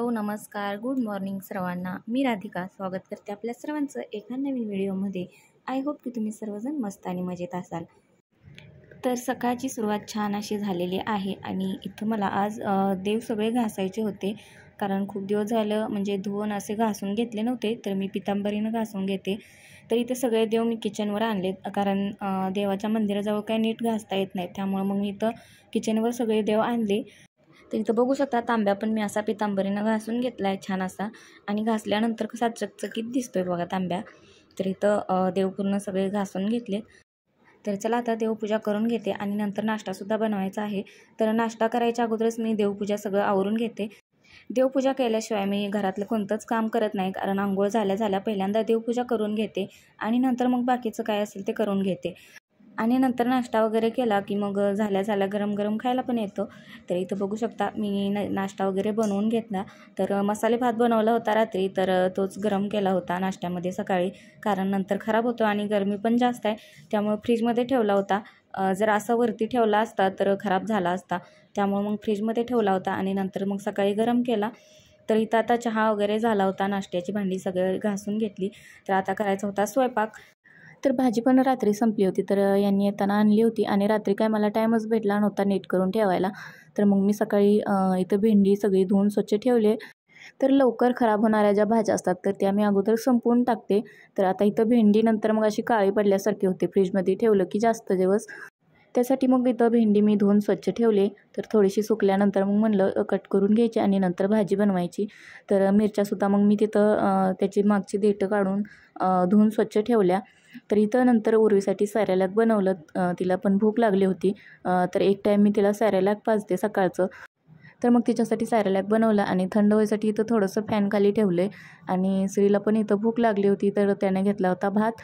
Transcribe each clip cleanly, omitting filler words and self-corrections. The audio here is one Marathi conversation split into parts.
हॅलो, नमस्कार, गुड मॉर्निंग सर्वांना. मी राधिका स्वागत करते आपल्या सर्वांचं एका नवीन व्हिडिओमध्ये. आय होप की तुम्ही सर्वजण मस्त आणि मजेत असाल. तर सकाळची सुरुवात छान अशी झालेली आहे आणि इथं मला आज देव सगळे घासायचे होते, कारण खूप दिवस झालं म्हणजे धुवून असे घासून घेतले नव्हते, तर मी पितांबरीनं घासून घेते. तर इथे सगळे देव मी किचनवर आणलेत, कारण देवाच्या मंदिराजवळ काही नीट घासता येत नाही, त्यामुळं मग मी इथं किचनवर सगळे देव आणले. तर इथं बघू शकता तांब्या पण मी असा पितांबरीनं घासून घेतला आहे छान असा, आणि घासल्यानंतर कसा चकचकीत दिसतोय बघा तांब्या. तर इथं देव पूर्ण सगळे घासून घेतले. तर चला आता देवपूजा करून घेते आणि नंतर नाश्तासुद्धा बनवायचा आहे. तर नाश्ता करायच्या अगोदरच मी देवपूजा सगळं आवरून घेते. देवपूजा केल्याशिवाय मी घरातलं कोणतंच काम करत नाही, कारण अंघोळ झाल्या पहिल्यांदा देवपूजा करून घेते आणि नंतर मग बाकीचं काय असेल ते करून घेते. आणि नंतर नाश्ता वगैरे केला की मग झाल्या गरम गरम खायला पण येतो. तर इथं बघू शकता मी नाश्ता वगैरे बनवून घेतला. तर मसाले भात बनवला होता रात्री, तर तोच गरम केला होता नाश्त्यामध्ये सकाळी, कारण नंतर खराब होतो आणि गरमी पण जास्त आहे, त्यामुळे फ्रीजमध्ये ठेवला होता. जर असं वरती ठेवला असता तर खराब झाला असता, त्यामुळे मग फ्रीजमध्ये ठेवला होता आणि नंतर मग सकाळी गरम केला. तर इथं आता चहा वगैरे झाला होता, नाश्त्याची भांडी सगळं घासून घेतली. तर आता करायचा होता स्वयंपाक. तर भाजी पण रात्री संपली होती, तर यांनी येताना आणली होती आणि रात्री काय मला टाईमच भेटला नव्हता नीट करून ठेवायला. तर मग मी सकाळी इथं भेंडी सगळी धुवून स्वच्छ ठेवले. तर लवकर खराब होणाऱ्या ज्या भाज्या असतात तर त्या मी अगोदर संपवून टाकते. तर आता इथं भेंडी नंतर मग अशी काळी पडल्यासारखी होते फ्रीजमध्ये ठेवलं की जास्त दिवस, त्यासाठी मग इथं भेंडी मी धुवून स्वच्छ ठेवले. तर थोडीशी सुकल्यानंतर मग म्हणलं कट करून घ्यायची आणि नंतर भाजी बनवायची. तर मिरच्यासुद्धा मग मी तिथं त्याची मागची देठं काढून धुवून स्वच्छ ठेवल्या. तर इथं नंतर उर्वीसाठी सॅरेलॅक बनवलं. तिला पण भूक लागली होती, तर एक टाईम मी तिला सॅरेलॅक पाजते सकाळचं. तर मग तिच्यासाठी सॅरेलॅक बनवलं आणि थंड व्हायसाठी इथं थोडंसं फॅन खाली ठेवले. आणि स्त्रीला पण इथं भूक लागली होती, तर त्याने घेतला होता भात.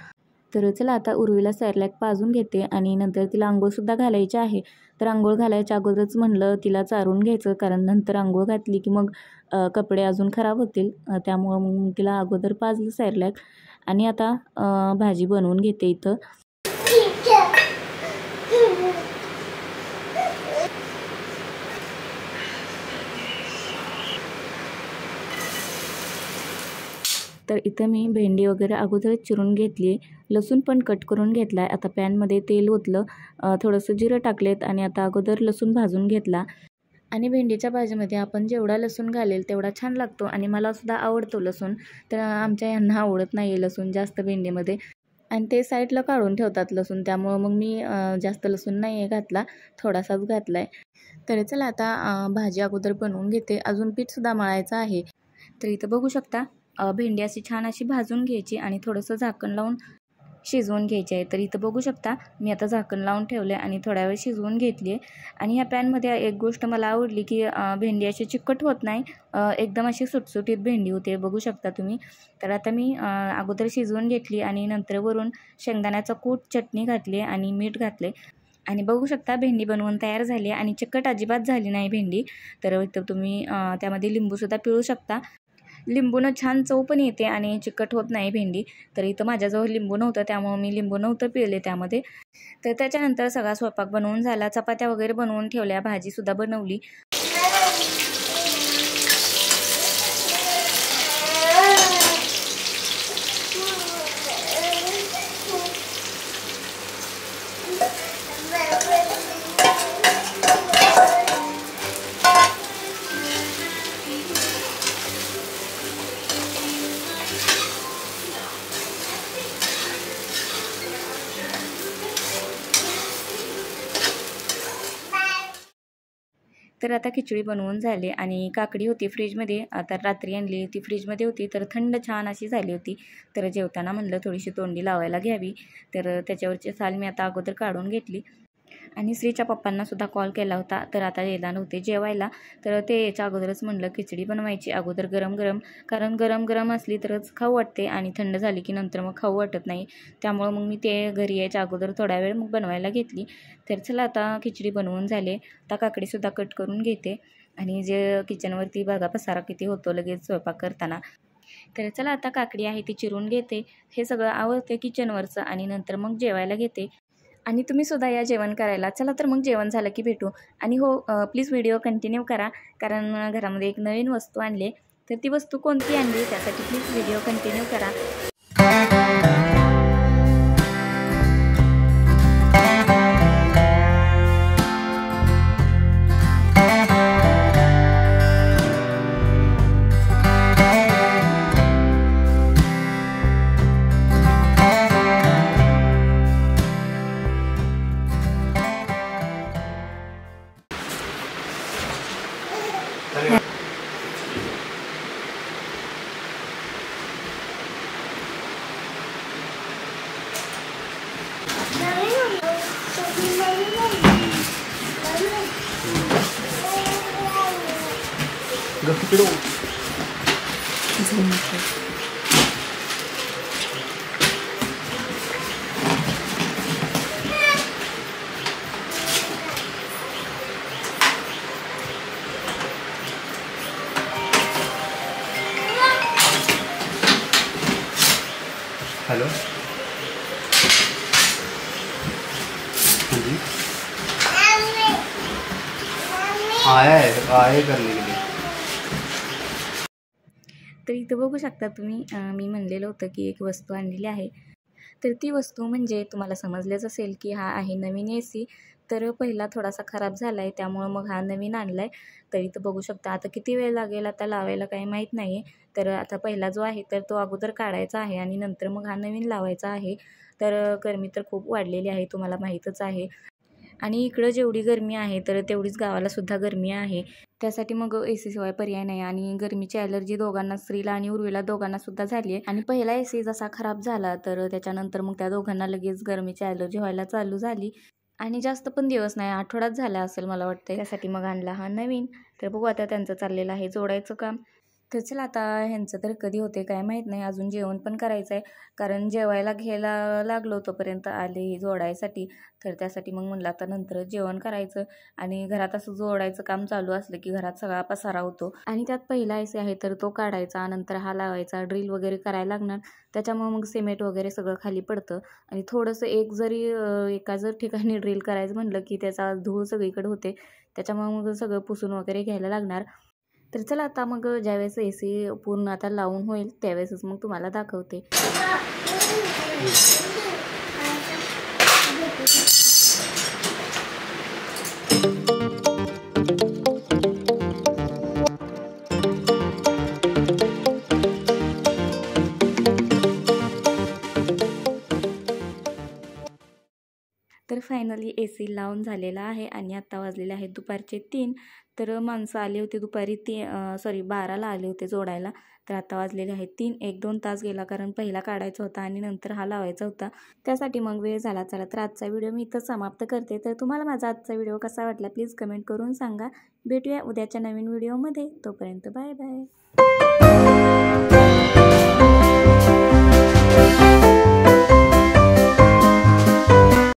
तर चला आता उर्वीला सॅरेलॅक पाजून घेते आणि नंतर तिला अंघोळसुद्धा घालायची आहे. तर अंघोळ घालायच्या अगोदरच म्हणलं तिला चारून घ्यायचं, कारण नंतर अंघोळ घातली की मग कपडे अजून खराब होतील, त्यामुळं मग तिला अगोदर पाजलं सॅरेलॅक. आणि आता भाजी बनवून घेते इथं. तर इथं मी भेंडी वगैरे अगोदरच चिरून घेतली, लसूण पण कट करून घेतला आहे. आता पॅनमध्ये तेल ओतलं, थोडंसं जिरं टाकलेत आणि आता अगोदर लसूण भाजून घेतला. आणि भेंडीच्या भाजीमध्ये आपण जेवढा लसूण घालेल तेवढा छान लागतो आणि मलासुद्धा आवडतो लसूण. तर आमच्या यांना आवडत नाही आहे लसूण जास्त भेंडीमध्ये, आणि ते साईडला काढून ठेवतात लसूण, त्यामुळं मग मी जास्त लसूण नाही आहे घातला, थोडासाच घातला आहे. तर चला आता भाजी अगोदर बनवून घेते, अजून पीठसुद्धा मळायचं आहे. तर इथं बघू शकता भेंडी अशी छान अशी भाजून घ्यायची आणि थोडंसं झाकण लावून शिजवून घ्यायची आहे. तर इथं बघू शकता मी आता झाकण लावून ठेवले आणि थोड्या वेळ शिजवून घेतली आहे. आणि ह्या पॅनमध्ये एक गोष्ट मला आवडली की भेंडी अशी चिकट होत नाही, एकदम अशी सुटसुटीत भेंडी होते, बघू शकता तुम्ही. तर आता मी अगोदर शिजवून घेतली आणि नंतर वरून शेंगदाण्याचा कूट, चटणी घातली आणि मीठ घातले. आणि बघू शकता भेंडी बनवून तयार झाली आणि चिकट अजिबात झाली नाही भेंडी. तर इथं तुम्ही त्यामध्ये लिंबूसुद्धा पिळू शकता. लिंबूनं छान चव पण येते आणि चिकट होत नाही भेंडी. तर इथं माझ्याजवळ लिंबू नव्हतं, त्यामुळं मी लिंबू नव्हतं पिळले त्यामध्ये. तर त्याच्यानंतर सगळा स्वयंपाक बनवून झाला, चपात्या वगैरे बनवून ठेवल्या, भाजीसुद्धा बनवली. तर आता खिचडी बनवून झाली आणि काकडी होती फ्रीजमध्ये, आता रात्री आणली ती फ्रीजमध्ये होती, तर थंड छान अशी झाली होती. तर जेवताना म्हणलं थोडीशी तोंडी लावायला घ्यावी, तर त्याच्यावरची साल मी आता अगोदर काढून घेतली. आणि श्रीच्या पप्पांनासुद्धा कॉल केला होता, तर आता येणार नव्हते जेवायला, तर ते याच्या अगोदरच म्हणलं खिचडी बनवायची अगोदर गरम गरम, कारण गरम गरम असली तरच खाऊ वाटते आणि थंड झाली की नंतर मग खाऊ वाटत नाही, त्यामुळं मग मी ते घरी यायच्या अगोदर थोडा वेळ मग बनवायला घेतली. तर चला आता खिचडी बनवून झाले, आता काकडीसुद्धा कट करून घेते. आणि जे किचनवरती बघा पसारा किती होतो लगेच स्वयंपाक करताना. तर चला आता काकडी आहे ती चिरून घेते, हे सगळं आवडते किचनवरचं आणि नंतर मग जेवायला घेते. आणि तुम्ही सुद्धा या जेवण करायला. चला तर मग जेवण झालं की भेटू. आणि हो, प्लीज व्हिडिओ कंटिन्यू करा, कारण घरामध्ये एक नवीन वस्तू आणली, तर ती वस्तू कोणती आणली त्यासाठी प्लीज व्हिडिओ कंटिन्यू करा. हेलो, हाँ जी, आया करने के लिए. तर इथं बघू शकता तुम्ही मी म्हणलेलं होतं की एक वस्तू आणलेली आहे. तर ती वस्तू म्हणजे तुम्हाला समजलेच असेल की हा आहे नवीन AC. तर पहिला थोडासा खराब झाला आहे त्यामुळं मग हा नवीन आणला आहे. तर इथं बघू शकता आता किती वेळ लागेल आता लावायला काही माहीत नाही आहे. तर आता पहिला जो आहे तर तो अगोदर काढायचा आहे आणि नंतर मग हा नवीन लावायचा आहे. तर गरमी तर खूप वाढलेली आहे तुम्हाला माहीतच आहे. आणि इकडं जेवढी गरमी आहे तर तेवढीच गावालासुद्धा गरमी आहे. त्यासाठी मग AC शिवाय पर्याय नाही आणि गरमीची ॲलर्जी दोघांना, स्त्रीला आणि उर्वीला दोघांनासुद्धा झाली आहे. आणि पहिला AC जसा खराब झाला तर त्याच्यानंतर मग त्या दोघांना लगेच गरमीची ॲलर्जी व्हायला चालू झाली. आणि जास्त पण दिवस नाही, आठवडाच झाला असेल मला वाटतं. त्यासाठी मग आणला हा नवीन. तर बघू आता त्यांचं चाललेलं आहे जोडायचं काम. तर चला आता ह्यांचं तर कधी होते काय माहीत नाही. अजून जेवण पण करायचं आहे कारण जेवायला घ्यायला लागलो तोपर्यंत आले जोडायसाठी. तर त्यासाठी मग म्हणलं आता नंतरच जेवण करायचं. आणि घरात असं जोडायचं काम चालू असलं की घरात सगळा पसारा होतो. आणि त्यात पहिला AC आहे तर तो काढायचा, नंतर हा लावायचा, ड्रिल वगैरे करायला लागणार. त्याच्यामुळे मग सिमेंट वगैरे सगळं खाली पडतं. आणि थोडंसं एका जर ठिकाणी ड्रिल करायचं म्हणलं की त्याचा धूळ सगळीकडे होते. त्याच्यामुळे मग सगळं पुसून वगैरे घ्यायला लागणार. तर चला आता मग ज्यावेळेस AC पूर्ण आता लावून होईल त्यावेळेसच मग तुम्हाला दाखवते. तर फायनली AC लावून झालेला आहे आणि आत्ता वाजलेले आहेत दुपारचे 3. तर माणसं आली होती दुपारी 12ला आले होते जोडायला. तर आता वाजलेले आहेत 3. 1-2 तास गेला कारण पहिला काढायचा होता आणि नंतर हा लावायचा होता. त्यासाठी मग वेळ झाला. चला तर आजचा व्हिडिओ मी इथं समाप्त करते. तर तुम्हाला माझा आजचा व्हिडिओ कसा वाटला प्लीज कमेंट करून सांगा. भेटूया उद्याच्या नवीन व्हिडिओमध्ये. तोपर्यंत बाय बाय.